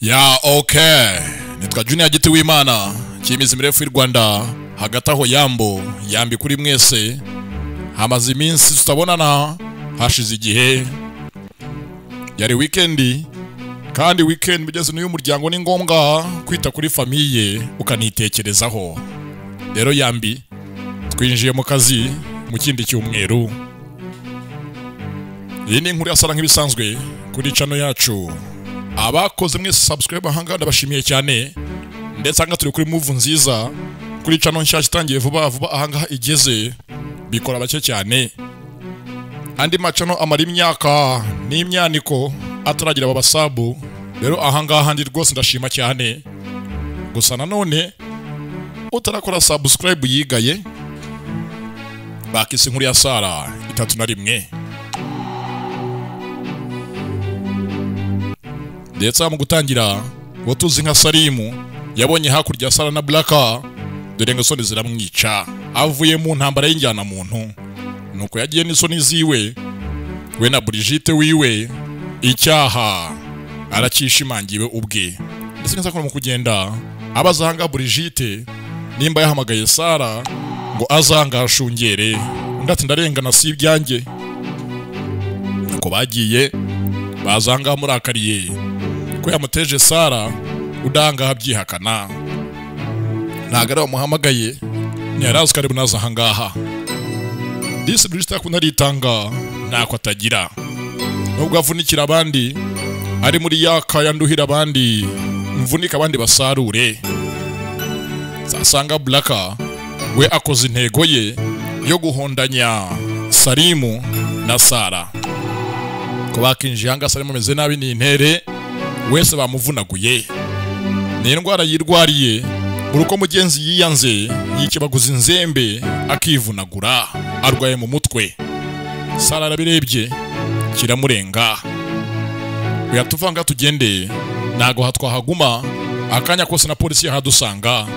Ya okay, nitwa Junior Giti w'Imana cyimizi mirefu y'u Rwanda hagati aho yambi kuri mwese hamaze iminsi tutabonana hashize igihe yari weekend kandi weekend bigeze n'uyu muryango ni ngombwa kwita kuri famille ukanitekerezaho rero yambi twinjiye mu kazi mu kindi cyumweru. Iyi ni inkuru yasara nk'ibisanzwe kuri channel yacu. Abakoze mwese subscribe ahanga ndabashimiye cyane ndetse anga turi kuri move nziza kuri channel nshyashya itangiye vuba ahanga igeze bikora bake cyane. Andi machano amara imyaka n'imyaniko ataragira abasabu rero ahanga handi rwose ndashima cyane. Gusa nanone utarakora subscribe yigaye bakise inkuru ya Sara 31 ndetse mu gutangira wotuzi nka Salimu yabonye hakurya Sara na Blaka dore ngo soni ziramwica avuye mu ntambara y'injyana muntu nuko yagiye n'isoni ziwe we na Brigitte wiwe icyaha aracishimangiwe ubwe ndetse neza ko mu kugenda abazanga Brigitte nimba yahamagaye Sara ngo azanga ashungere ndati ndarengana si ibyanjye nuko bagiye bazanga murakariye ko yamuteje Sara udanga habyihakana nagara muhamagaye ntiyarazi kare bunaza hangaha disi Brigitte akunda ritanga nako atagira nubwo avunikira abandi ari muri yaka yanduhira abandi mvunika abandi basarure zasanga Blaka we akoze intego ye yo guhondanya Salimu na Sara ko bakinje hanga Salimu meze nabi ni intere wese bamuvunaguye ni indwara yirwariye uruko mugenzi yiyanze yikibaguza inzembe akivunagura arwaye mu mutwe. Sara arabirebye kiramurenga uyatuvanga tugende nago hatwahaguma akanya kose na polisi yahadusanga.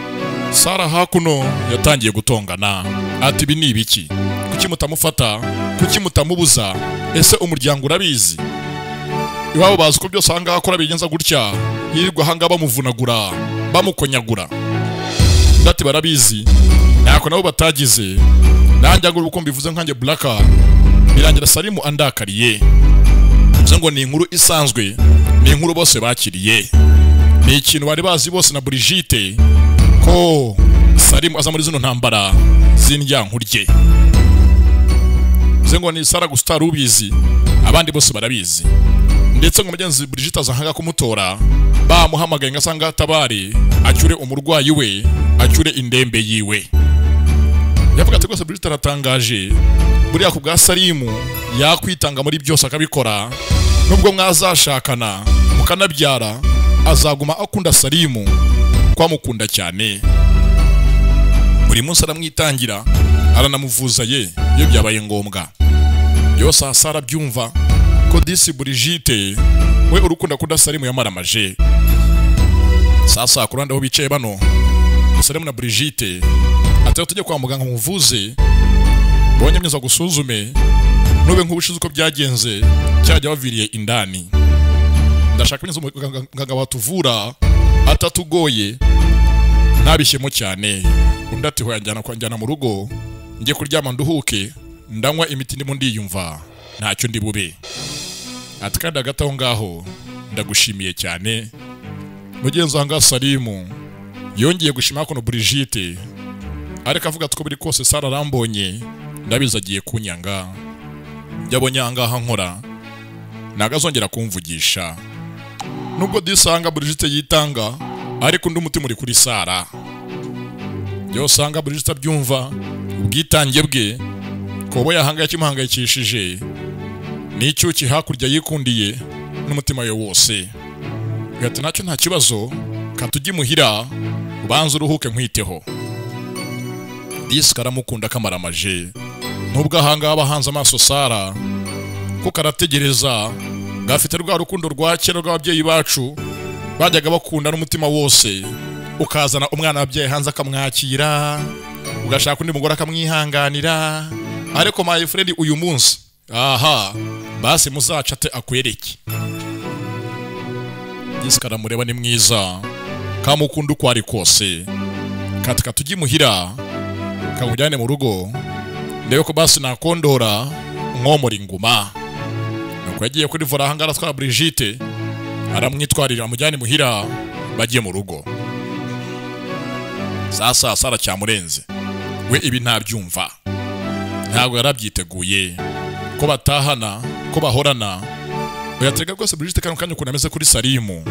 Sara hakuno yatangiye gutongana ati bi nibiki kuki mutamufata kuki mutamubuza ese umuryango urabizi iwabo bazi ko byose hanga akora bigenza gutya yirirwa hanga bamuvunagura bamukonyagura ndati barabizi nako nabo batagize nanjye ngo uko mbivuze nkanjye Blaka birangira Salimu andakariye bivuze ngo ni inkuru isanzwe ni inkuru bose bakiriye ni ikintu bari bazi bose na Brigitte ko Salimu aza muri zino ntambara z'indyankurye bivuze ngo ni Sara gusta rubizi abandi bose barabizi ndetse ngo mugenzi Brigitte azahanga kumutora bamuhamagaye ngasanga tabari acyure umurwayi we acyure indembe yiwe. Yavuga ati rwose Brigitte aratangaje buriya ku bwa Salimu yakwitanga muri byose akabikora nubwo mwazashakana mukanabyara azaguma akunda Salimu kwa mukunda cyane buri munsi aramwitangira aranamuvuza ye iyo byabaye ngombwa. Byose Sara byumva ko disi Brigitte we urukunda kuda Salimu yamaramaje. Sasa kuranda ho bicaye bano Salimu na Brigitte atari tujye kwa muganga muvuze bonye mwiza gusuzume nube nk'ubushize uko byagenze cyajya baviriye indani. Ndashaka neza muganga watuvura atatugoye nabishyemo cyane undati ho yanjyana kwanjyana mu rugo ngiye kuryama nduhuke ndanywa imiti ndimo ndiyumva ntacyo ndi bube. Atkanda gataho ngaho ndagushimiye cyane mugenzi wanga Salimu yongeye gushima ko no Brigitte areka avuga ko biri kose Sara rambonye ndabizagiye kunyanga yabonye angaha nkora nagazongera kumvugisha nubwo disanga Brigitte yitanga ariko ndi umutima uri kuri Sara. Yo sanga Brigitte byumva ubwitange bwe ko bo yahanga kimuhangayikishije nicyo hakurya yikundiye n'umutima we wose gati nacyo nta kibazo katugimuhira ubanza uruhuke nkwiteho. Disi karamukunda kamaramaje nubwo ahanga abahanze amaso Sara ko karategereza gafite rwa rukundo rwa kera rw'ababyeyi bacu bajyaga bakunda n'umutima wose ukazana umwana wabyeyi hanze akamwakira ugashaka undi mugore akamwihanganira ariko my friend uyu munsi aha basi muzacate akwereke Disi karamureba ni mwiza, kamukunda uko ari kose, katika tugimuhira kamujyane mu rugo ndebe ko basi nakondora nkomora inguma. Nuko yagiye kuri vora hangara atwara Brigitte, aramwitwarira amujyane muhira bagiye mu rugo. Sasa Sara cyamurenze, we ibi ntabyumva, ntabwo yarabyiteguye ko batahana, ko bahorana. Uyatega rwose Brigitte kandi kanya ukuntu ameze kuri Salimu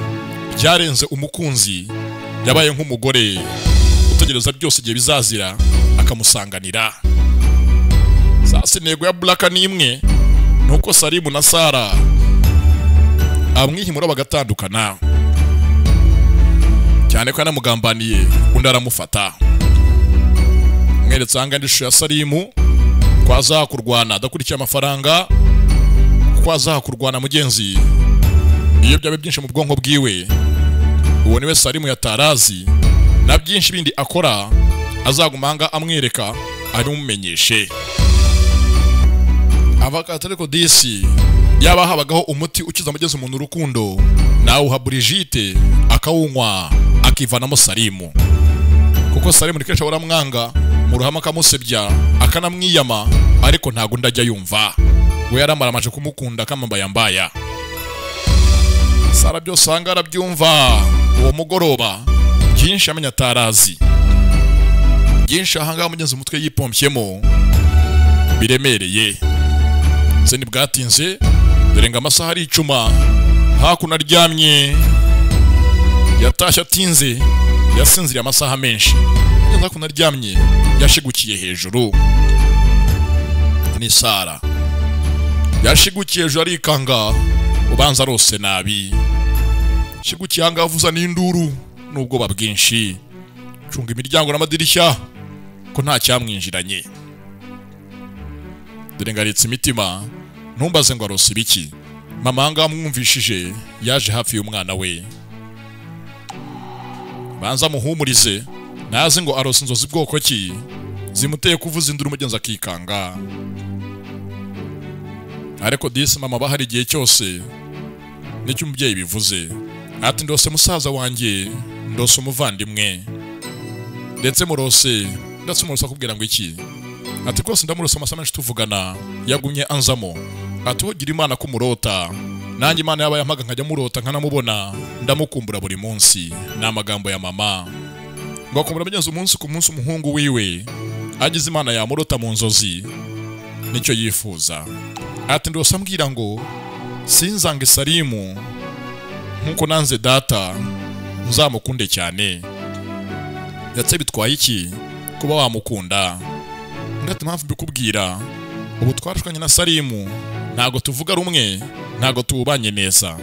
byarenze umukunzi, yabaye nk'umugore utegereza byose igihe bizazira akamusanganira. Sasa intego ya Black ni imwe, nuko Salimu na Sara amwihimura bagatandukana, cyane ko yanamugambaniye undi aramufata. Mweretse hangandi ishusho ya Salimu ko azakurwana adakurikiye amafaranga, ko azakurwana mugenzi iyo byabe byinshi mu bwonko bwiwe. Uwo niwe Salimu yatarazi, na byinshi bindi akora azagumanga amwereka abimumenyeshe. Abakatariko disi yaba habagaho umuti ukiza mugeze umuntu urukundo, nawe uha Brigitte akawunywa akivanamo Salimu, kuko Salimu ni kenshi aramwanga mu ruhame akamusebya akanamwiyama, ariko ntago ndajya yumva. We yaramaramaje kumukunda kamambayambaya. Sara byose hanga arabyumva. Uwo mugoroba byinshi amenya atarazi, byinshi ahanga mugenzi umutwe yipompyemo biremereye. Se ni bwatinze dore ngo amasaha ari icuma, hakuno aryamye yatashye atinze, yasinziriye amasaha menshi. Hakuno aryamye yashigukiye hejuru. Ni Sara yashigukiye hejuru arikanga, ubanza rose nabi. Shigukiye hanga avuza n'induru n'ubwoba bwinshi, cunga imiryango n'amadirishya ko nta cyamwinjiranye. Dore ngaritse imitima, ntumbaze ngo arose ibiki. Mama hanga amwumvishije yaje hafi y'umwana we, banza muhumurize, nazi ngo arose inzozi bwoko ki zimuteye kuvuza induru umugenzi akikanga. Ariko disi mama bahari igihe cyose nicyo umubyeyi bivuze, ati ndose musaza wanjye, ndose umuvandimwe, ndetse murose akubwira ngo iki. Ati rwose ndamurose amasaha menshi tuvugana, yagumye anzamo, ati ugira Imana kumurota, nanjye Imana yaba yampaga nkajya murota nkanamubona, ndamukumbura buri munsi. Ni amagambo ya mama ngo akumbura mugenzi umunsi ku munsi umuhungu wiwe agize Imana yamurota mu nzozi, nicyo yifuza. Ati ndose ambwira ngo sinzange Salimu nkuko nanze data, nzamukunde cyane. Yatse bitwaye iki kuba wamukunda? Ngati mpamvu bikubwira, ubu twarashwanye na Salimu, ntago tuvuga rumwe, ntago tubanye neza.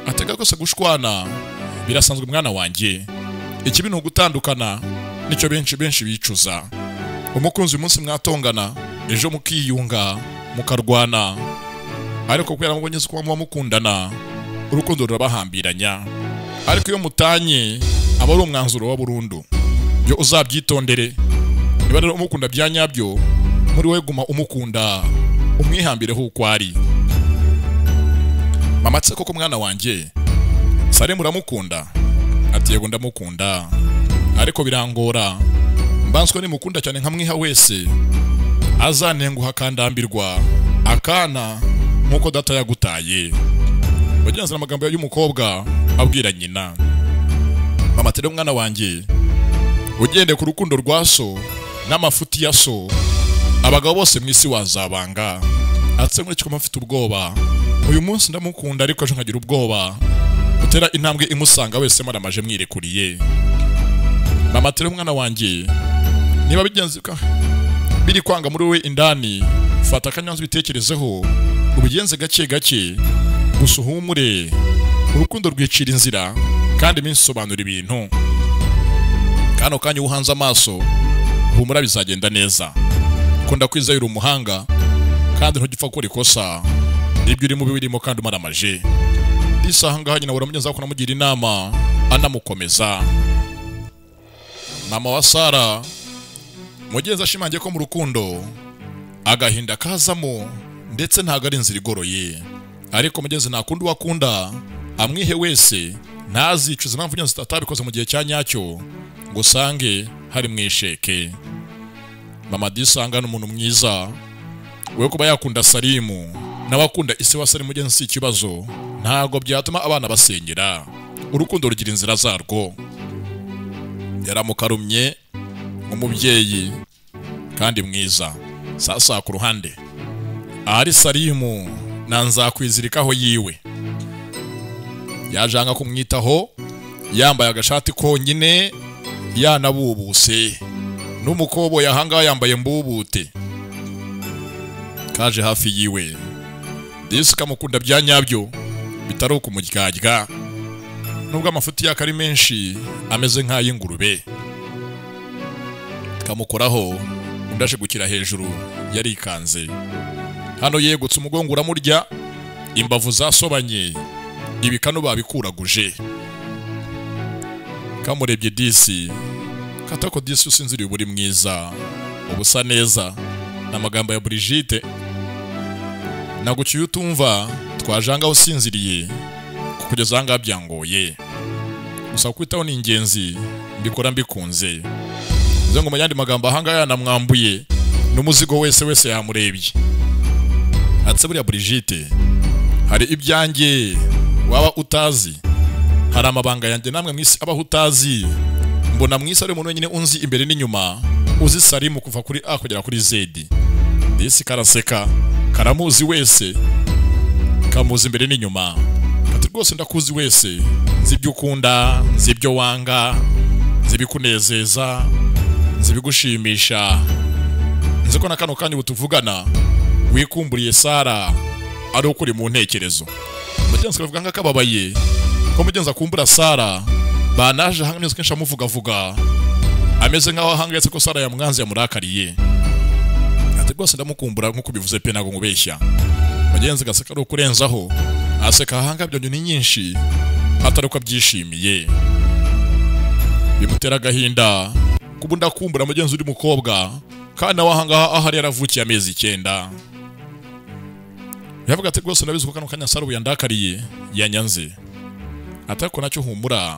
Atega rwose gushwana birasanzwe mwana wanjye, ikibi ni ugutandukana, nicyo benshi bicuza. Umukunzi umunsi mwatongana, ejo mukiyunga mukarwana, ariko kubera ngo nyeze ko mukundana urukundo rurabahambiranya. Ariko iyo mutanye aba ari umwanzuro wa burundu, byo uzabyitondere. Niba rero umukunda bya nyabyo, muri we guma umukunda, umwihambireho uko ari. Mama tse koko mwana wanjye Salimu uramukunda? Ati yego ndamukunda, ariko birangora, mbanswe ni mukunda cyane nkamwiha wese azanenguha kandambirwa akana nkuko data yagutaye. Bagenza amagambo y'umukobwa abwira nyina. Mama tere mwana wanjye, ugende ku rukundo rwa so n'amafuti ya so, abagabo bose mwisi wazabanga. Atse muri kiko mfite ubwoba, uyu munsi ndamukunda ariko ejo nkagira ubwoba, utera intambwe imusanga wese maramaje mwirekuriye. Mama tere mwana wanjye, niba bigenzeka biri kwanga muri we indani, fata akanyanzu bitekerezeho, ubigenze gake gake, gusa uhumure. Urukundo rwicira inzira kandi iminsi isobanura ibintu. Kano kanya uhanze amaso, humura bizagenda neza. Kunda kwizera umuhanga kandi ntugipfa gukora ikosa, ibyo uri mu birimo kandi umaramaje. Disahanga hanyina uramugenza ko namugira inama anamukomeza. Mama wa Sara mugenzi ashimangiye ko mu rukundo agahinda kazamo ndetse ntago ari inzira igoroye, ariko mugenzi nakundi wakunda amwihe wese ntazicuze impamvu nyine atabikoze mu gihe cya nyacyo ngo usange hari mwisheke. Mama Disanga ni umuntu mwiza, we kuba yakunda Salimu n'abakunda ise wa Salimu genzi ikibazo ntago byatuma abana basengera, urukundo rugira inzira zarwo. Yaramukarumye umubyeyi kandi mwiza. Sasa ku ruhande ari Salimu nanzakwizirikaho yiwe, yajanga kumwitaho yambaye agashati konyine yanabubuse n'umukobo yahanga yambaye mbubute kaje hafi yiwe. Disi kamukunda bya nyabyo bitari ukumuryarya, nubwo amafuti yakari menshi ameze nk'ay'ingurube. Kamukoraho undashe gukira hejuru yarikanze. Hano yegutse umugongo uramurya, imbavu zasobanye, ibikano babikuraguje. Kamurebye Disi katako Disi usinziriye buri mwiza ubusa neza n'amagambo ya Brigitte. Naguciye utumva twajanga usinziriye kugeza anga byangoye, gusa kwitaho ni ingenzi mbikora mbikunze. Ngo mu yandi magambo ahanga yanamwambuye n'umuzigo wese yamurebye. Atse buriya Brigitte, hari ibyanjye waba utazi, hari amabanga yanjye namwe mwisi abaho utazi. Mbona mwisi ari umuntu wenyine unzi imbere n'inyuma, uzi Salimu kuva kuri A kugera kuri Z. Disi karaseka, karamuzi wese, kamuzi imbere n'inyuma. Kati rwose ndakuzi wese, nzi ibyo ukunda, nzi ibyo wanga, nzi bikunezeza, nzi bigushimisha. Nzi ko nakano kanya butuvugana wikumburiye Sara ari ukuri mu ntekerezo. Mugenzi kavuga nga kababaye ko mugenzi akumbura Sara, banaje hamwe kenshi amuvuga ameze nkaho ahangayetse ko Sara yamwanze yamurakariye. Ati rwose ndamukumbura nkuko bivuze pe nago ngubeshya. Mugenzi gaseka ari ukurenzaho, aseka hanga byo ni nyinshi atari ko byishimiye. Bimutera gahinda kubunda kumbura mugenzi uri mukobwa kandi wahanga ahari yaravukiye amezi 9. Yavuga ati rwose nabizi ko kano kanya Sara yandakariye yanyanze. Atako nacyo humura,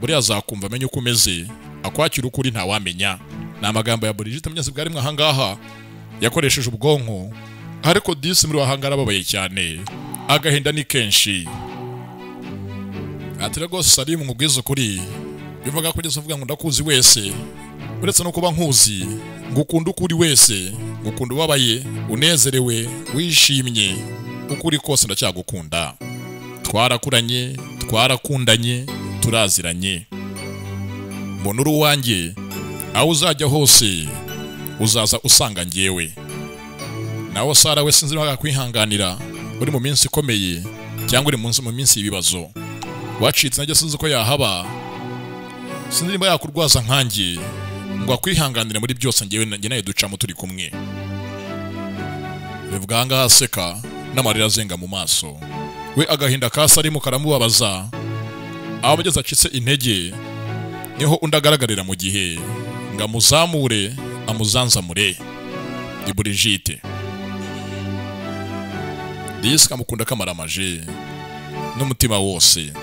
buri azakumva amenye uko umeze, akwakira ukuri nta wamenya. Na magambo ya Brigitte mugenzi bwari mwahangaha yakoresheje ubwonko, ariko Disi muri wahanga arababaye cyane, agahinda ni kenshi. Ati rwose Salimu ngubwiza kuri bivuga kugeza uvuga ngo ndakuzi wese, uretse no kuba nkuzi ngukunda ukuri wese, ngukunda ubabaye, unezerewe, wishimye, ukuri kose ndacyagukunda. Twarakuranye, twarakundanye, turaziranye. Mbona uri uwanjye, aho uzajya hose uzaza usanga ngewe. Naho Sara we sinzi naga kwihanganira uri mu minsi ikomeye cyangwa uri mu minsi y'ibibazo. Wacitse najye sinzi ko yahaba, sinzi nimba yakurwaza nkanjye ngo akwihanganira muri byose ngewe naye ducamo turi kumwe. Bivuga nga aseka n'amarira azenga mu maso. We agahinda ka Salimu karamubabaza, aho bageze acitse intege niho undagaragarira mu gihe ngamuzamure amuzanzamure. Ni Brigitte. Disi kamukunda kamaramaje n'umutima wose.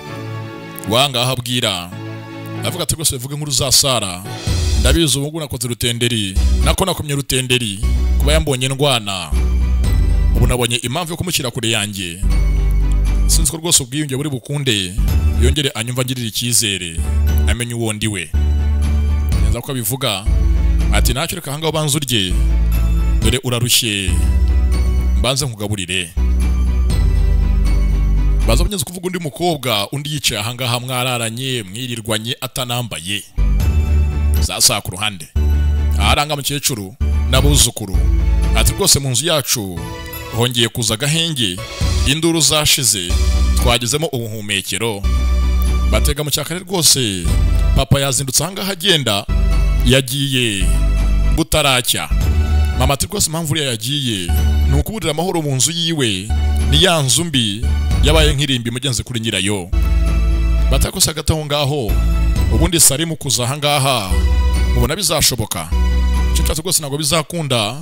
Wanga ahabwira avuga ati rwose bivuge nkuru za Sara, ndabizi ubu nakoze rutenderi, nako nakomye rutenderi kuba yambonye ndwana. Ubu nabonye impamvu yo kumushyira kure yanjye. Sinzi ko rwose ubwiyunge buri bukunde yongere anyumva ngirira icyizere, amenye uwo ndi we. Neza ko bivuga ati ntacyo reka hanga ubanza urye, dore urarushye, mbanze nkugaburire. Baza bunyenze kuvuga undi mukobwa undi yicaye ahangaha mwararanye mwirirwanye atanambaye. Sasa ku ruhande aranga mukecuru n'abuzukuru ati rwose mu nzu yacu hongeye kuza gahenge, induru zashize, twagezemo ubuhumekero. Batega mu cyakare rwose papa yazindutse ahangaha agenda, yagiye butaracya. Mama ati rwose impamvu uriya yagiye ni ukuburira amahoro mu nzu yiwe, ni ya nzu mbi yabaye nk'irimbi mugenzi kuri nyirayo. Batakosa gataho ngaho ubundi Salimu kuza ahangaha mubona bizashoboka. Cyo rwose ntabwo bizakunda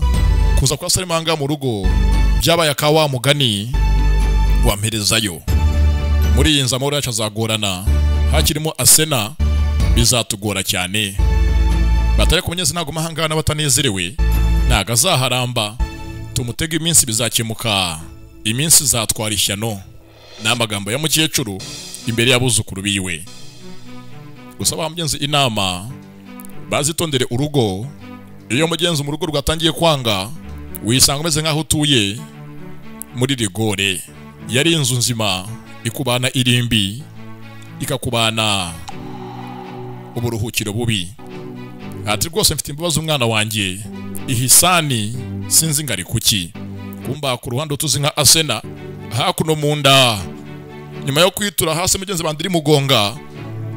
kuza kwa Salimu ahangaha mu rugo, byabaye akawa mugani wamperezayo. muri iyi nzu amahoro yacu azagorana, hakirimo Asena bizatugora cyane. Batari kumenyeza ntago mahangana batanezerewe, ntago azaharamba. Tumutega iminsi bizakemuka, iminsi zatwara ishyano. N'amagambo ya mukecuru imbere y'abuzukuru biwe. Gusa bamugenzi inama bazitondere urugo. Iyo mugenzi mu rugo rwatangiye kwanga, wisanga umeze nkaho utuye muri rigore. Yari inzu nzima ikubana irimbi, ikakubana uburuhukiro bubi. Ati rwose mfite imbabazi umwana wanjye, ihisani sinzi ngari kuki. Kumba ku ruhande tuzi nka Asena, hakuno munda nyuma yo kwitura hasi mugenzi bandiri mugonga,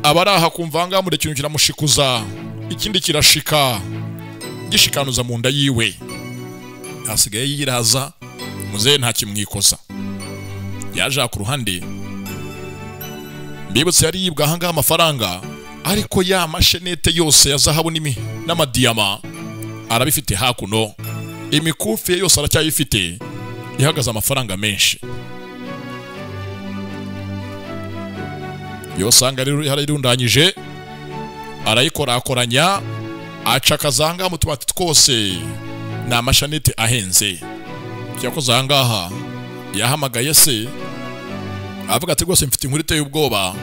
abaraha kumvanga muri kintu kiramushikuza, ikindi kirashika gishikanuza munda yiwe. Hasigaye yiraza muze nta kimwikoza. Yaje ku ruhande, mbibutse yari yibwa hanga amafaranga, ariko ya mashenete yose ya zahabu n'amadiyama arabifite hakuno. Imikufi yose aracyayifite, ihagaze amafaranga menshi. Yosanga yarirundanyije, arayikorakoranya, acakazanga mu tubati twose na mashenete ahenze. Cyakoze ahangaha yahamagaye se avuga ati rwose mfite inkuru iteye ubwoba,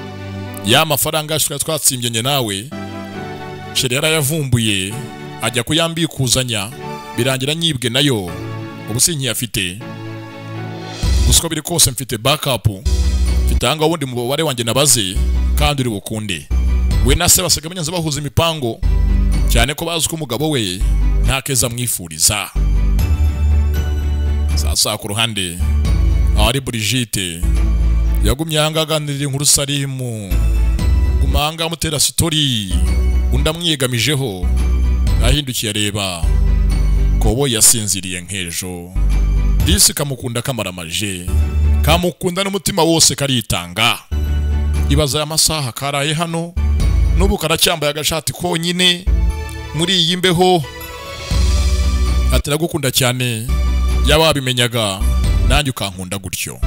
ya mafaranga twatsimbye nawe Sheri yarayavumbuye ajya kuyambikuzanya, birangira nyibwe nayo, ubu sinkiyafite. Gusa biri kose mfite backup, mfite hanga wundi mu bare wanjye nabaze kandi uri bukunde. We na se basiga abanyanza bahuza imipango, cyane ko bazi ko umugabo we nta keza mwifuriza. Sasa ku ruhande ari Brigitte yagumye aganirira inkuru Salimu, gumanga mutera story, undamwiyegamijeho. Ahindukiye areba Kobo yasinziriye nk'ejo. Disi kamukunda kamaramaje, kamukunda n'umutima wose karitanga. Ibaza amasaha karaye hano, n'ubu karacyambaye agashati konyine muri iyi mbeho. Atiragukunda cyane, yaba wabimenyaga nanjye ukankunda gutyo.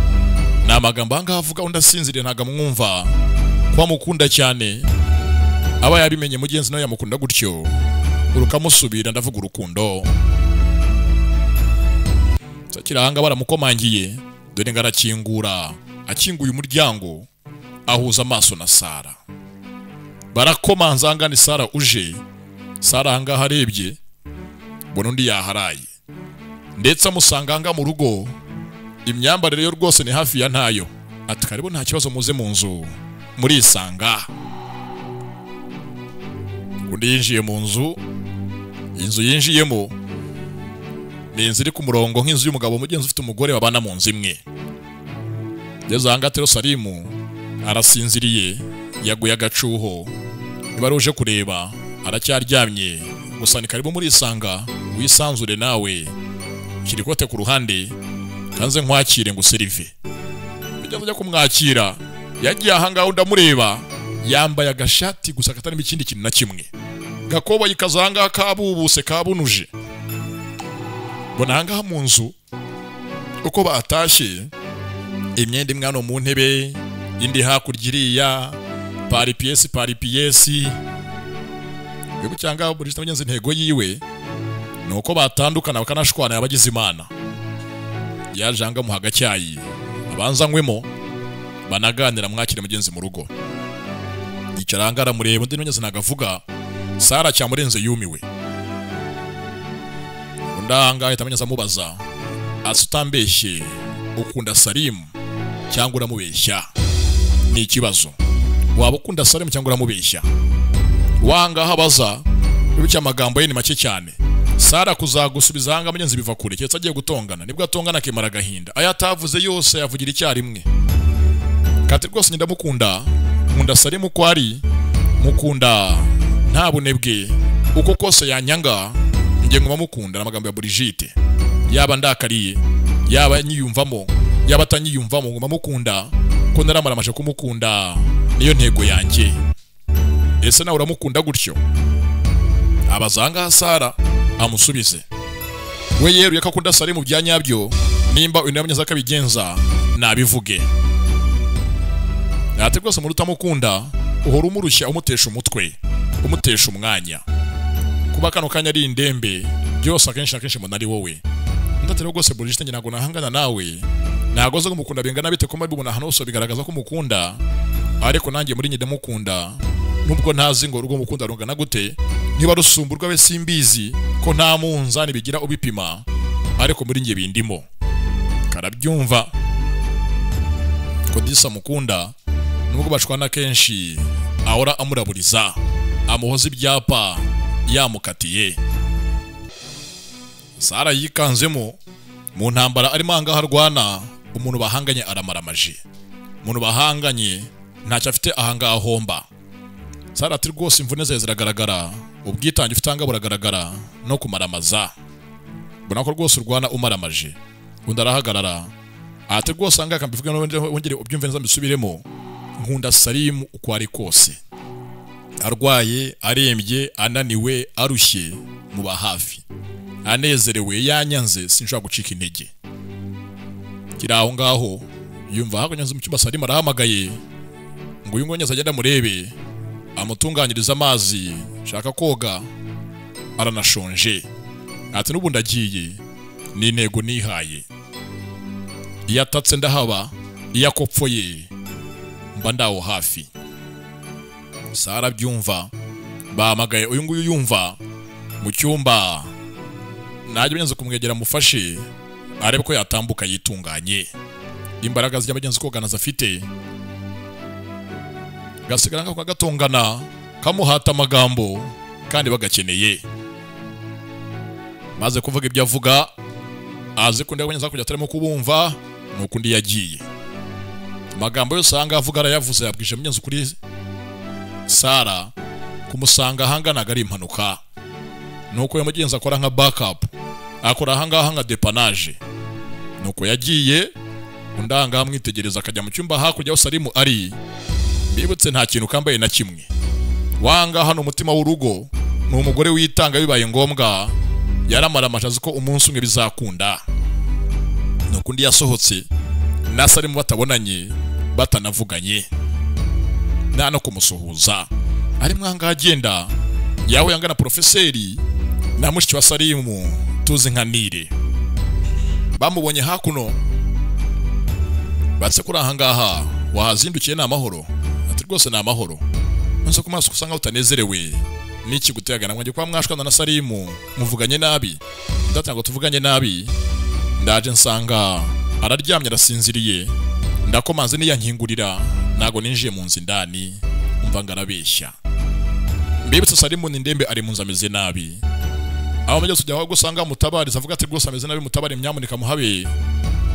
N'amagambo anga avuga undasinziriye ntaga mwumva kwa mukunda cyane. Aba yabimenye mugenzi nawe yamukunda gutyo, urukamusubira ndavuga urukundo. Sakiranga baramukomangiye, dore ngarakingura, akinguye umuryango, ahuza amaso na Sara. Barakomanza anga ni Sara uje. Sara anga harebye, bona undi yaharaye, ndetse amusanga anga mu rugo. Imyambarire yo rwose ni hafi ya ntayo. Ati karibu nta kibazo muze mu nzu muri isanga. Undi yinjiye mu nzu, inzu yinjiyemo ni inzu iri ku murongo nk'inzu y'umugabo mugenzi ufite umugore babana mu nzu imwe. Ngeze hanga tero Salimu arasinziriye, yaguye agacuho. Nibaruje kureba aracyaryamye, gusa ni karibu muri isanga, wisanzure nawe. Kirikote ku ruhande, kanze nkwakire ngo serive. Bijya kumwakira, yagiye ahanga undamureba, yambaye agashati gusa katari ikindi kintu na kimwe. Gakobo yikazanga kabubuse kabunuje. Bona hanga mu nzu uko batashye, imyenda imwano mu ntebe, indi hakurya pari piesi. Bibu cyanga Brigitte abanyenze intego yiwe nuko batandukana bakanashwana yabagize Imana. Yajanga mu hagacyayi abanza nkwemo, banaganira mwakire mugenzi mu rugo. Icarangara mureba undi nonyeze nagavuga. Sara cyamurenze yumiwe. Undanga ahita amenyeza mubaza, asutambeshye ukunda Salimu cyangwa uramubeshya? Ni ikibazo. Waba ukunda Salimu cyangwa uramubeshya? Wanga habaza bibucya amagambo ye ni make cyane. Sara kuzagusubiza hanga amenyenze biva kure, cyetse agiye gutongana. Nibwo atongana akemara gahinda, ayatavuze yose yavugira icyarimwe. Kati rwose ndamukunda, nkunda Salimu ko ari mukunda nta bunebwe, uko kose yanyanga nge ngoma mukunda. N'amagambo ya Brigitte, yaba ndakariye, yaba nyiyumvamo, yaba atanyiyumvamo, ngoma mukunda ko naramaramaje kumukunda, niyo ntego yanjye. Ese nawe uramukunda gutyo? Abazanga Sara amusubize. We yeruye ko akunda Salimu byanyabyo, nimba unamenyeza akabigenza nabivuge. ati rwose muri utamukunda uhora umurushya umutesha umutwe umutesha umwanya kuba kano kanya ari indembe byose akenshi mbona ari wowe ndatero rwose Brigitte njye ntago nahangana nawe ntago zo kumukunda bingana bite ko mbibona hano hose bigaragaza ko mukunda ariko nanjye muri njye ndamukunda nubwo ntazi ngo urwo mukunda rungana gute niba rusumburwa we simbizi ko nta munzani bigira ubipima ariko muri njye bindimo karabyumva ko disa mukunda nubwo bashwana kenshi ahora amuraburiza amuhoza ibyapa yamukatiye Sara yikanzemo mu ntambara arimo angaha arwana umuntu bahanganye aramaramaje umuntu bahanganye ntacyo afite ahangaha homba Sara ati rwose imvune ze ziragaragara ubwitange ufite anga buragaragara no kumaramaza bona ko rwose urwana umaramaje undi arahagarara ati rwose anga kambivuga wongere ubyumve neza mbisubiremo nkunda Salimu uko ari kose arwaye arembye ananiwe arushye muba hafi anezerewe yanyanze sinshobora gucika intege kiraho ngaho yumva hakonyanze mu cyumba Salimu arahamagaye ngo uyu ngonyeza agenda murebe amutunganyiriza amazi shaka koga aranashonje ati n'ubundi agiye ni intego nihaye iyo atatse ndahaba iyo akopfoye mba ndaho hafi Sara byumva bahamagaye uyu nguyu yumva mu cyumba najye benze kumwegera mufashe arebe ko yatambuka yitunganye imbaraga z'abagenzi koganaza afite gasigara nka gatongana kamuhata amagambo kandi bagakeneye maze kuvuga ibyo avuga azi ko ndabanyaza kujya atarimo kubumva nuko ndi yagiye amagambo yose anga avuga arayavuze yabwije munyenzi kuri Sara kumusanga hanganaga ari impanuka nuko yamugenza akora nka backup akora hangaha nka depanage nuko yagiye undanga amwitegereza akajya mu cyumba hakurya aho Salimu ari mbibutse nta kintu kambaye na kimwe wanga hano umutima w'urugo ni umugore witanga bibaye ngombwa yaramaramaje azi ko umunsi umwe bizakunda nuko ndi yasohotse na Salimu batabonanye batanavuganye nta no kumusuhuza ari mwanga agenda yawe yangana profeseri na mushiki wa Salimu tuzi nka Nire bamubonye hakuno batse kuri ahangaha wahazindukiye n'amahoro ati rwose n'amahoro nzo kumaso kusanga utanezerewe niki gutegana mwaje kwa mwashwana na Salimu muvuganye nabi ndatanga tuvuganye nabi ndaje nsanga araryamye arasinziriye ndakomanze niyankingurira nago ninjiye mu nzi ndani umva ngarabeshya mbibutse Salimu ni ndembe ari munzi ameze nabi aho mujye kujya gusanga mutabariza avuga ati rwose ameze nabi mutabari mnyamunika muhabe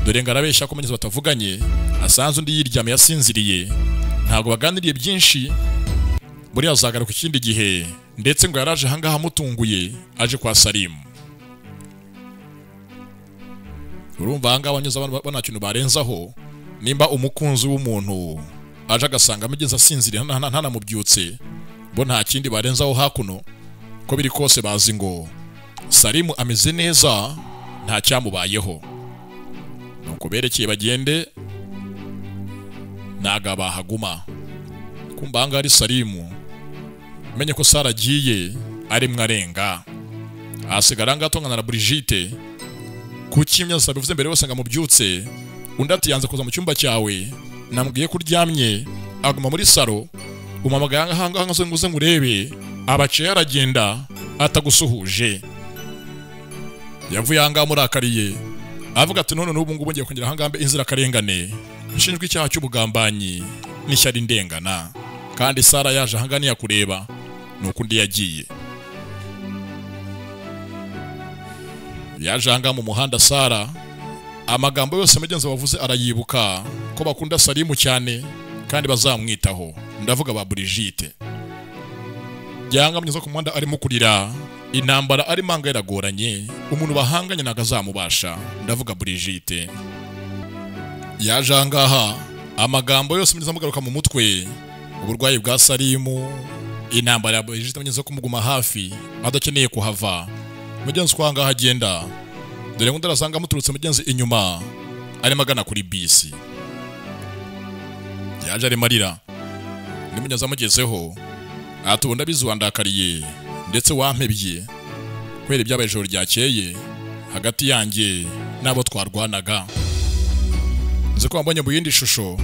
dore ngarabeshya ko mugeze batavuganye asanze undi yiryamye yasinziriye ntago baganiriye byinshi buri azagaruka ikindi gihe ndetse ngo yaraje hangaha mutunguye aje kwa Salimu urumva hangaha abanyuze abantu bana kintu barenzaho nimba umukunzi w'umuntu aje agasanga amugeze asinziriye ntanamubyutse bo nta kindi barenzaho hakuno ko biri kose bazi ngo Salimu ameze neza nta cyamubayeho nuko berekeye bagende naga bahaguma kumbanga ari Salimu menye ko Sara agiye ari mwarenga asigara ngatongana na Brigitte kukimya sabivuze mbere wose ngamubyutse undi ati yanze kuza mu cyumba cyawe namubwiye kuryamye aguma muri saro umamaganga hanga nguze ngurebe abace yaragenda atagusuhuje yavuye hanga murakariye avuga ati none n'ubu ngubu ngiye kongera hangambe inzira karengane nshinjwe icyaha cy'ubugambanyi n'ishyari ndengana kandi Sara yaje hangani yakureba nuko ndi yagiye yaje hanga mu muhanda Sara amagambo yose mugenzi wavuze arayibuka ko bakunda Salimu cyane kandi bazamwitaho ndavuga ba Brigitte yanga mnyezo ku muhanda arimo kurira intambara ari manga iragoranye umuntu bahanganye nagazamubasha ndavuga Brigitte yaje hangaha amagambo yose mnyezo mugaruka mu mutwe uburwayi bwa Salimu intambara ya Brigitte mnyezo kumuguma hafi adakeneye kuhava mugenzi kwanga hagenda dore ngo ndarasanga muturutse mugenzi inyuma ari magana kuri bisi yaje ari marira nimunyaza mugezeho atubunda bizuwandakariye ndetse wampebye kwera ibyabaye ijoro ryakeye hagati yanjye nabo twarwanaga nzi ko wambonye mu yindi shusho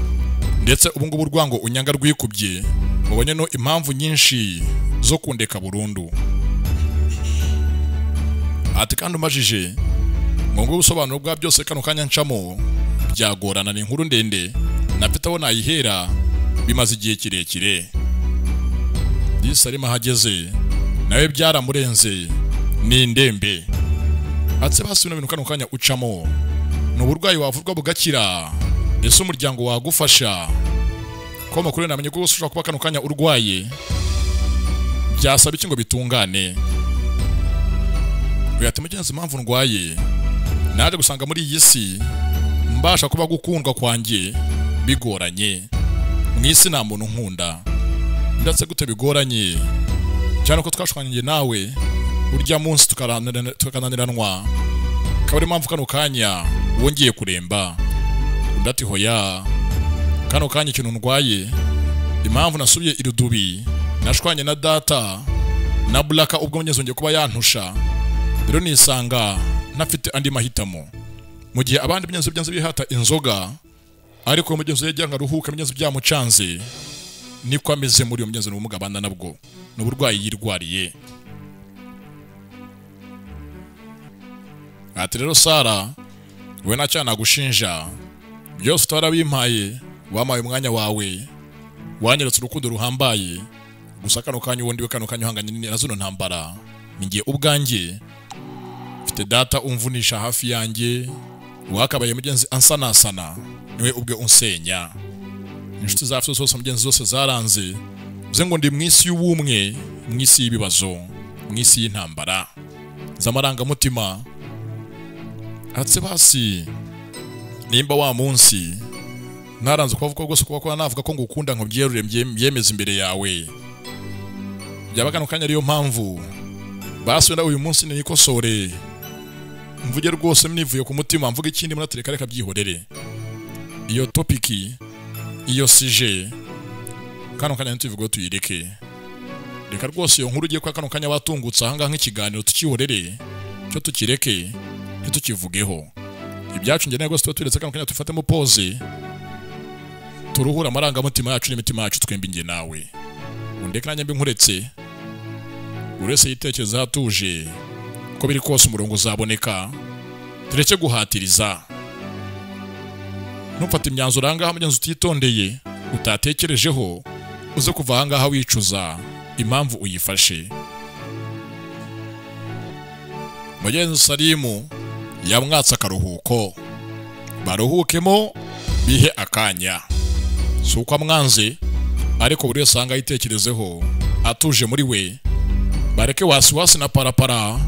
ndetse ubu ngubu urwango unyanga rwikubye mubonye no impamvu nyinshi zo kundeka burundu ati kandi umajije ngo ubusobanuro bwa byose kano kanya ncamo byagorana ni inkuru ndende nafite aho nayihera bimaze igihe kirekire disi arimo ahageze nawe byaramurenze ni indembe atse basi bino bintu kano kanya ucamo n'uburwayi wavurwa bugakira ese umuryango wagufasha ko makuru namenye ko ushobora kuba kano kanya urwaye byasaba iki ngo bitungane uyate mugenzi impamvu ndwaye naje gusanga muri iyi si mbasha kuba gukundwa kwanjye bigoranye mwisi nta muntu nkunda ndetse gute bigoranye cyane ko twashwanye nawe urya munsi tukananiranwa kabari impamvu kano kanya wongeye kuremba ndati hoya kano kanya ikintu ndwaye impamvu nasubiye irudubi nashwanye na data na Blaka ubwo nyezongeye kuba yantusha rero nisanga ntafite andi mahitamo mu gihe abandi byanze byanze bihata inzoga ariko mugenzi yajyanga ruhuka byanze byamucanze niko ameze muri uyo mugenzi n'ubumuga banda nabwo n'uburwayi yirwariye ati rero Sara we nacyana gushinja byose twarabimpaye wamaye umwanya wawe wanyeretse urukundo ruhambaye gusa kano kanya ubundi we kano kanya uhanganye na zino ntambara ningiye ubwanjye mfite data umvunisha hafi yanjye wakabaye mugenzi ansanasana niwe ubwe unsenya inshuti zacu zose mugenzi zose zaranze uze ngo ndi mwisi y'ubumwe mwisi y'ibibazo mwisi y'intambara zamaranga mutima atse basi nimba wa munsi naranze kuvuga rwose kuba navuga ko ngukunda nko byerure byemeza imbere yawe byaba kano kanya ariyo mpamvu basi wenda uyu munsi nikosore mvuge rwose mnivuye ku mutima mvuga ikindi munatereka reka byihorere iyo topiki iyo sije kano kanya ntuvuga tuyireke reka rwose iyo nkuru ugiye kwa kano kanya batungutse ahanga nk'ikiganiro tukihorere cyo tukireke tukivugeho ibyacu ngene rwose turetse kano kanya tufatemo pause turuhura amaranga mutima yacu n'imitima yacu twembi nge nawe undeke nanye mbi nkuretse urese yitekereza hatuje ko biri kose umurongo uzaboneka tureke guhatiriza ntufate imyanzuro ahangaha mugenzi utitondeye utatekerejeho uze kuva ahangaha wicuza impamvu uyifashe mugenzi Salimu yamwatsa akaruhuko baruhukemo bihe akanya suko amwanze ariko buri wese anga yitekerezeho atuje muri we bareke wasiwasi na parapara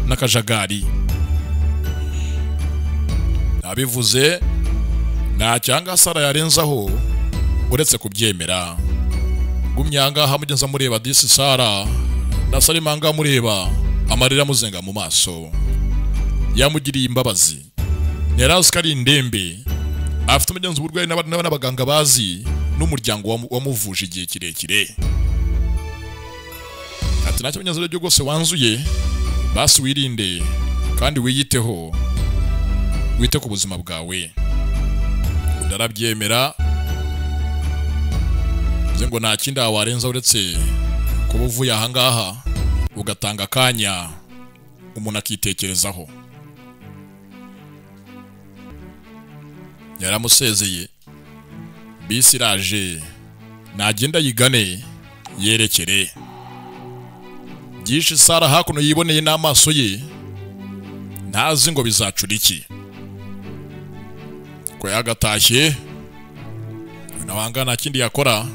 n'akajagari abivuze nta cyanga Sara yarenzaho uretse kubyemera gumyanga hamugenza mureba disi Sara na Salimanga mureba amarira muzenga mu maso yamugiriye imbabazi yarazi ko ari indembe afite umugenzi uburwayi n'abaganga bazi n'umuryango wamuvuje igihe kirekire ati nacyo mugenzi ryo rwose wanzuye basi wirinde kandi wiyiteho wite ku buzima bwawe ndarabyemera ngo nta kindi warenza uretse kuba uvuye ahangaha ugatanga akanya umuntu akitekerezaho yaramusezeye bisi iraje nagenda yigane yerekere byinshi Sara hakuno yiboneye n'amaso ye ntazi ngo bizacura iki ko yagatashye nabangana kindi yakora